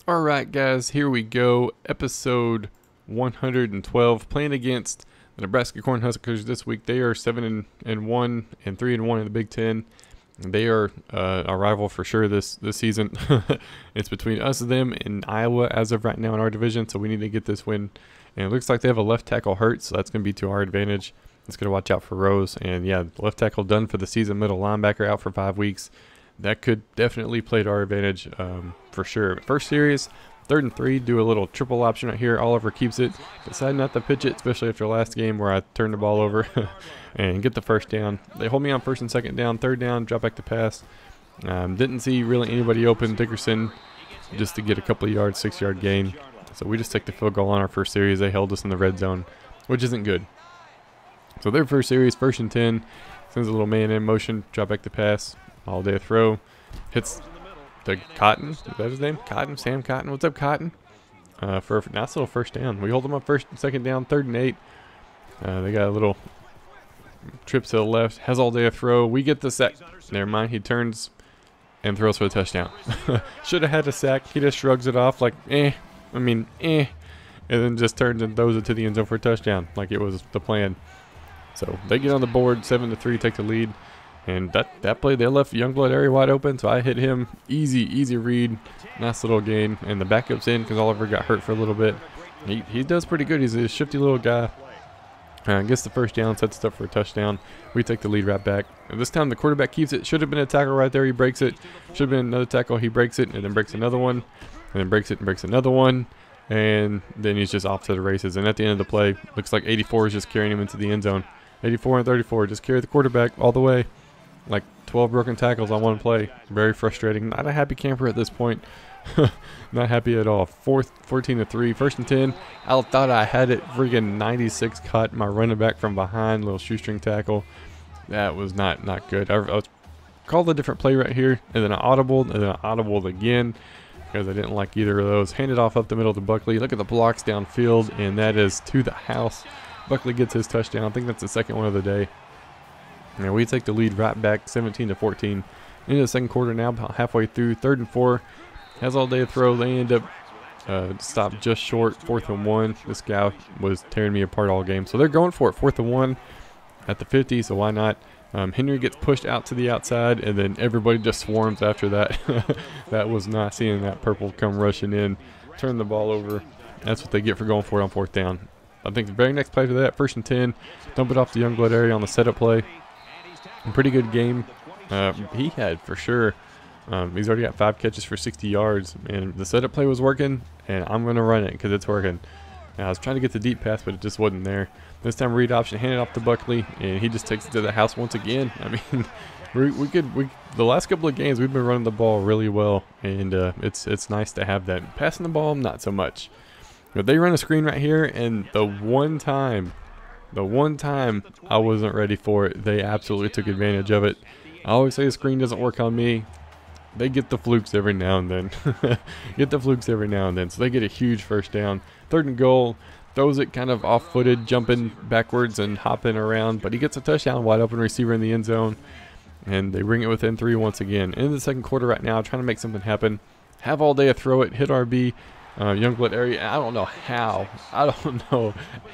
All right, guys, here we go. Episode 112, playing against the Nebraska Cornhuskers this week. They are 7-1 and 3-1 in the Big Ten. They are a rival for sure this season. It's between us and them in Iowa as of right now in our division, so we need to get this win. And it looks like they have a left tackle hurt, so that's going to be to our advantage. It's going to watch out for Rose. And yeah, left tackle done for the season, middle linebacker out for 5 weeks. That could definitely play to our advantage for sure. First series, 3rd and 3, do a little triple option right here. Oliver keeps it, decide not to pitch it, especially after last game where I turned the ball over and get the first down. They hold me on 1st and 2nd down, 3rd down, drop back to pass. Didn't see really anybody open. Dickerson just to get a couple of yards, 6-yard gain. So we just took the field goal on our first series. They held us in the red zone, which isn't good. So their first series, 1st and 10, sends a little man in motion, drop back to pass. All day throw, hits the Cotton. Is that his name? Cotton, Sam Cotton. What's up, Cotton? For a nice little first down. We hold them up 1st and 2nd down, 3rd and 8. They got a little trip to the left. Has all day a throw. We get the sack. Never mind. He turns and throws for a touchdown. Should have had a sack. He just shrugs it off like, and then just turns and throws it to the end zone for a touchdown, like it was the plan. So they get on the board, 7-3, take the lead. And that play, they left Youngblood area wide open, so I hit him. Easy read. Nice little gain. And the backup's in because Oliver got hurt for a little bit. He does pretty good. He's a shifty little guy. Gets the first down, sets it up for a touchdown. We take the lead right back. And this time the quarterback keeps it. Should have been a tackle right there. He breaks it. Should have been another tackle. He breaks it and then breaks another one. And then breaks it and breaks another one. And then he's just off to the races. And at the end of the play, looks like 84 is just carrying him into the end zone. 84 and 34 just carry the quarterback all the way. Like 12 broken tackles on one play. Very frustrating. Not a happy camper at this point. Not happy at all. 14-3. 1st and 10. I thought I had it. Freaking 96 cut. My running back from behind. Little shoestring tackle. That was not good. I called a different play right here. And then I audibled. And then I audibled again. Because I didn't like either of those. Handed off up the middle to Buckley. Look at the blocks downfield. And that is to the house. Buckley gets his touchdown. I think that's the second one of the day. And we take the lead right back, 17-14. Into the second quarter now, about halfway through. 3rd and 4. Has all day to throw. They end up stopped just short. 4th and 1. This guy was tearing me apart all game. So they're going for it. 4th and 1 at the 50. So why not? Henry gets pushed out to the outside, and then everybody just swarms after that. That was not seeing that purple come rushing in. Turn the ball over. That's what they get for going for it on 4th down. I think the very next play to that, 1st and 10. Dump it off the Youngblood area on the setup play. Pretty good game he had for sure. He's already got 5 catches for 60 yards, and the setup play was working, and I'm going to run it because it's working. Now, I was trying to get the deep pass, but it just wasn't there. This time read option, hand it off to Buckley, and he just takes it to the house once again. I mean, the last couple of games we've been running the ball really well, and it's nice to have that. Passing the ball, not so much. But they run a screen right here, and the one time I wasn't ready for it, they absolutely took advantage of it. I always say the screen doesn't work on me. They get the flukes every now and then. So they get a huge first down. 3rd and goal. Throws it kind of off-footed, jumping backwards and hopping around. But he gets a touchdown, wide open receiver in the end zone. And they bring it within 3 once again. In the second quarter right now, trying to make something happen. Have all day to throw it, hit RB. Youngblood area. I don't know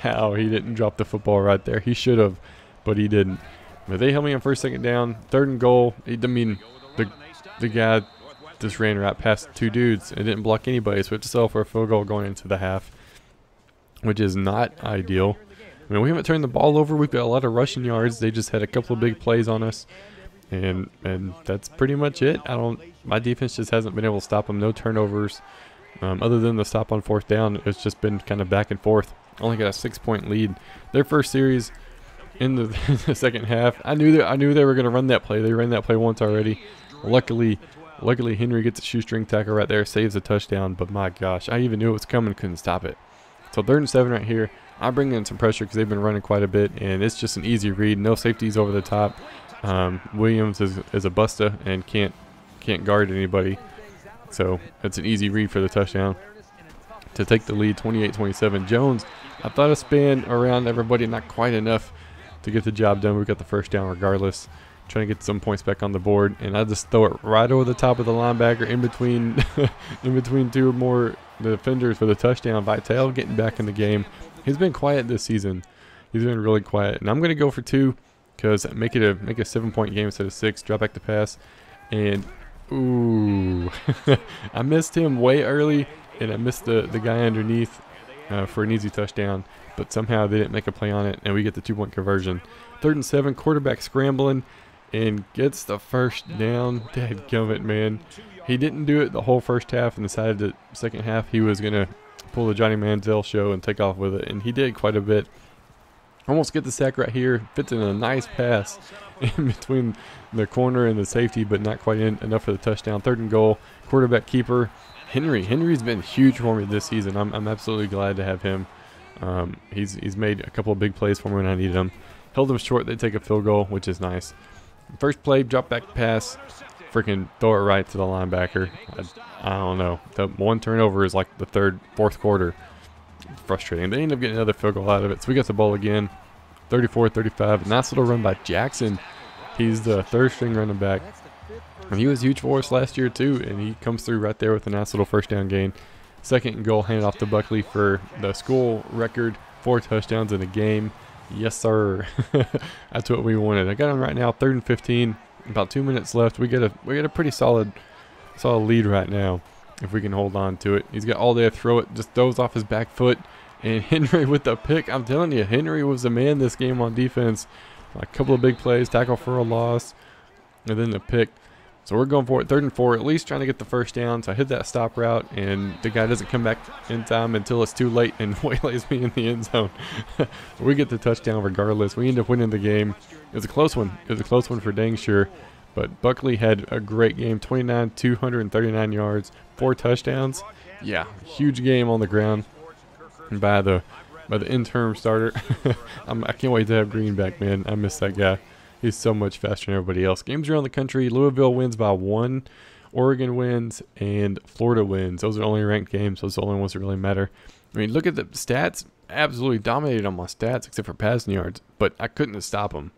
how he didn't drop the football right there. He should have, but he didn't. But they held me on 1st, 2nd down. 3rd and goal. The guy just ran right past 2 dudes and didn't block anybody, so we have to settle for a field goal going into the half, which is not ideal. I mean, we haven't turned the ball over. We've got a lot of rushing yards. They just had a couple of big plays on us, and that's pretty much it. My defense just hasn't been able to stop them. No turnovers. Other than the stop on 4th down, it's just been kind of back and forth. Only got a 6-point lead. Their first series in the second half, I knew they were going to run that play. They ran that play once already. Luckily Henry gets a shoestring tackle right there, saves a touchdown. But my gosh, I even knew it was coming, couldn't stop it. So 3rd and 7 right here. I bring in some pressure because they've been running quite a bit, and it's just an easy read. No safeties over the top. Williams is a busta and can't guard anybody. So it's an easy read for the touchdown to take the lead, 28-27. Jones, I thought I spanned around everybody, not quite enough to get the job done. We got the first down regardless. trying to get some points back on the board, and I just throw it right over the top of the linebacker in between in between two or more defenders for the touchdown. Vitale getting back in the game. He's been quiet this season. He's been really quiet, and I'm going to go for 2 because make it a 7-point game instead of 6. Drop back to pass, and ooh, I missed him way early, and I missed the guy underneath for an easy touchdown. But somehow they didn't make a play on it, and we get the 2-point conversion. 3rd and 7, quarterback scrambling and gets the first down. Dadgummit, man. He didn't do it the whole first half and decided that second half he was going to pull the Johnny Manziel show and take off with it, and he did quite a bit. Almost get the sack right here. Fits in a nice pass in between the corner and the safety, but not quite enough for the touchdown. 3rd and goal, quarterback keeper. Henry's been huge for me this season. I'm absolutely glad to have him. He's made a couple of big plays for me when I needed him. Held them short. They take a field goal, which is nice. First play, drop back pass. Freaking throw it right to the linebacker. I don't know. The one turnover is like the fourth quarter. Frustrating. They end up getting another field goal out of it. So we got the ball again. 34-35. Nice little run by Jackson. He's the 3rd string running back. And he was huge for us last year too. And he comes through right there with a nice little first down gain. 2nd and goal, handed off to Buckley for the school record. 4 touchdowns in a game. Yes, sir. That's what we wanted. I got him right now. 3rd and 15. About 2 minutes left. We get a pretty solid lead right now if we can hold on to it. He's got all day to throw it. Just throws off his back foot. And Henry with the pick. I'm telling you, Henry was the man this game on defense. A couple of big plays, tackle for a loss, and then the pick. So we're going for it, 3rd and 4, at least trying to get the first down. So I hit that stop route, and the guy doesn't come back in time until it's too late and waylays me in the end zone. We get the touchdown regardless. We end up winning the game. It was a close one. It was a close one for dang sure. But Buckley had a great game, 29, 239 yards, 4 touchdowns. Yeah, huge game on the ground by the interim starter. I can't wait to have Green back, man. I miss that guy. He's so much faster than everybody else. Games around the country. Louisville wins by 1. Oregon wins and Florida wins. Those are only ranked games. Those are the only ones that really matter. I mean, look at the stats. Absolutely dominated on my stats except for passing yards. But I couldn't stop him.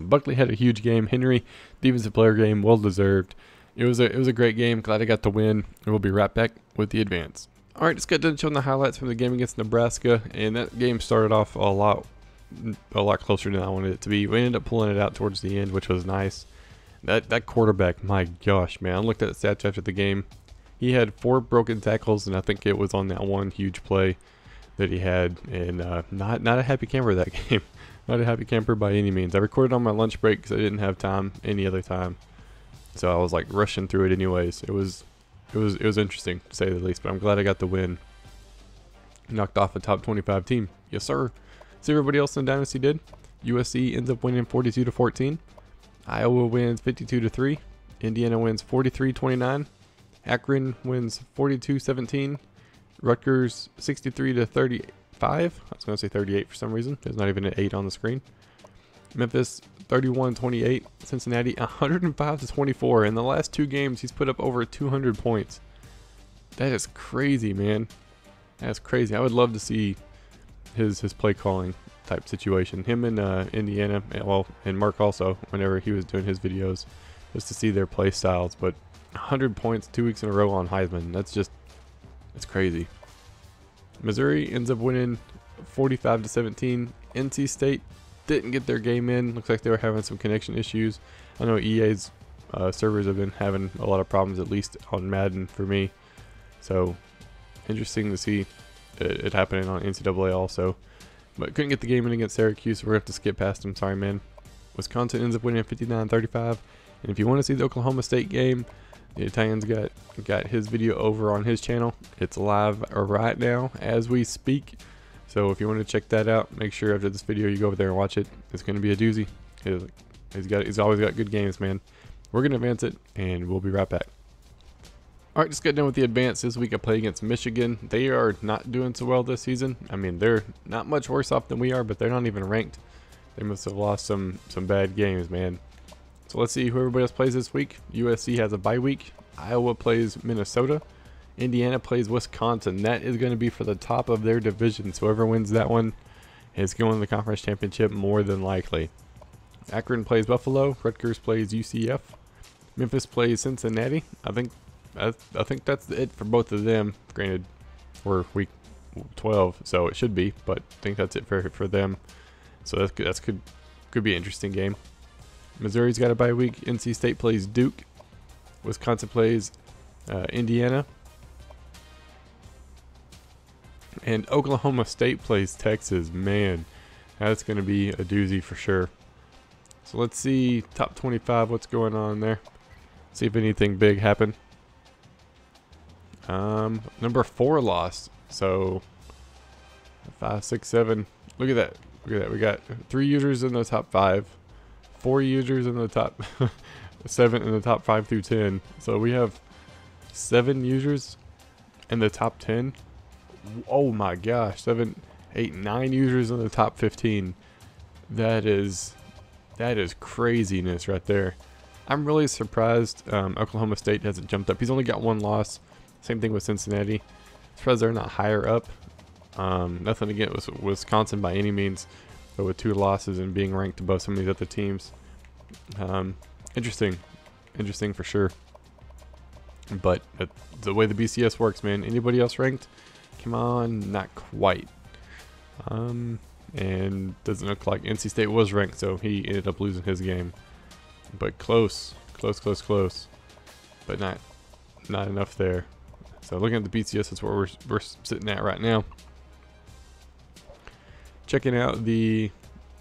Buckley had a huge game. Henry, defensive player game, well deserved. It was a great game. Glad I got the win. And we'll be right back with the advance. All right, let's get done showing the highlights from the game against Nebraska. And that game started off a lot closer than I wanted it to be. We ended up pulling it out towards the end, which was nice. That quarterback, my gosh, man. I looked at the stats after the game. He had 4 broken tackles, and I think it was on that one huge play that he had. And not a happy camper that game. Not a happy camper by any means. I recorded on my lunch break because I didn't have time any other time. So I was like rushing through it anyways. It was interesting to say the least, but I'm glad I got the win. Knocked off a top 25 team. Yes, sir. See everybody else in Dynasty did. USC ends up winning 42-14. Iowa wins 52-3. Indiana wins 43-29. Akron wins 42-17. Rutgers 63-35. I was going to say 38 for some reason. There's not even an 8 on the screen. Memphis 31-28. Cincinnati 105-24. In the last 2 games, he's put up over 200 points. That is crazy, man. That's crazy. I would love to see his play calling type situation. Him and Indiana, well, and Mark also, whenever he was doing his videos, just to see their play styles. But 100 points 2 weeks in a row on Heisman. That's crazy. Missouri ends up winning 45-17. NC State didn't get their game in. Looks like they were having some connection issues. I know EA's servers have been having a lot of problems, at least on Madden for me. So interesting to see it happening on NCAA also. But couldn't get the game in against Syracuse, so we're going to have to skip past them. Sorry, man. Wisconsin ends up winning 59-35. And if you want to see the Oklahoma State game, the Italian's got his video over on his channel. It's live right now as we speak. So if you want to check that out, make sure after this video you go over there and watch it. It's going to be a doozy. He's always got good games, man. We're going to advance it, and we'll be right back. All right, just got done with the advance. This week I play against Michigan. They are not doing so well this season. I mean, they're not much worse off than we are, but they're not even ranked. They must have lost some bad games, man. So let's see who everybody else plays this week. USC has a bye week. Iowa plays Minnesota. Indiana plays Wisconsin. That is going to be for the top of their division. So whoever wins that one is going to the conference championship more than likely. Akron plays Buffalo. Rutgers plays UCF. Memphis plays Cincinnati. I think that's it for both of them. Granted, we're week 12, so it should be, but I think that's it for them. So that's could be an interesting game. Missouri's got a bye week. NC State plays Duke. Wisconsin plays Indiana. And Oklahoma State plays Texas. Man, that's going to be a doozy for sure. So let's see top 25, what's going on there. See if anything big happened. Number 4 lost. So 5, 6, 7. Look at that. Look at that. We got 3 users in the top 5, 4 users in the top 7 in the top 5 through 10. So we have 7 users in the top 10. Oh my gosh, 7, 8, 9 users in the top 15. That is craziness right there. I'm really surprised Oklahoma State hasn't jumped up. He's only got 1 loss. Same thing with Cincinnati. Surprised they're not higher up. Nothing against Wisconsin by any means, but with 2 losses and being ranked above some of these other teams. Interesting for sure. But the way the BCS works, man. Anybody else ranked? Come on, not quite. And doesn't look like NC State was ranked, so he ended up losing his game. But close. But not enough there. So looking at the BCS, that's where we're sitting at right now. Checking out the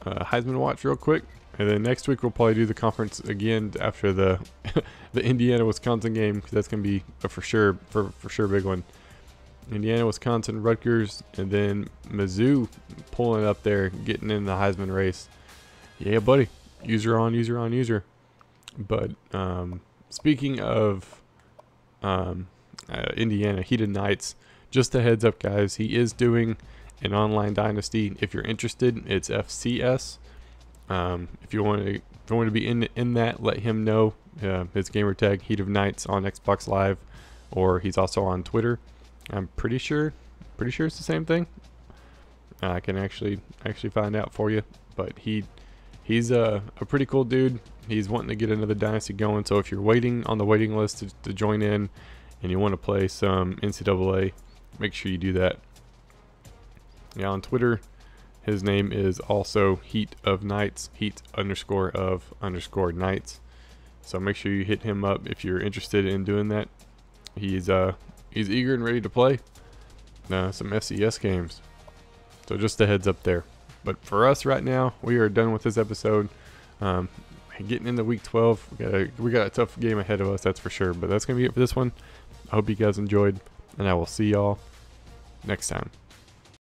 Heisman watch real quick, and then next week we'll probably do the conference again after the the Indiana Wisconsin game, because that's gonna be a for sure big one. Indiana, Wisconsin, Rutgers, and then Mizzou pulling up there, getting in the Heisman race. Yeah, buddy. User on user. But speaking of Indiana, Heated Knights, just a heads up, guys, he is doing an online dynasty. If you're interested, it's FCS. If you want to be in that, let him know. His gamer tag Heat of Knights on Xbox Live, or he's also on Twitter. I'm pretty sure it's the same thing. I can actually find out for you, but he's a pretty cool dude. He's wanting to get another dynasty going, so if you're waiting on the waiting list to join in and you want to play some NCAA, make sure you do that. Yeah, on Twitter, his name is also Heat of Knights, Heat_of_Knights. So make sure you hit him up if you're interested in doing that. He's eager and ready to play some SCS games. So just a heads up there. But for us right now, we are done with this episode. Getting into week 12, we got a tough game ahead of us, that's for sure. But that's gonna be it for this one. I hope you guys enjoyed, and I will see y'all next time.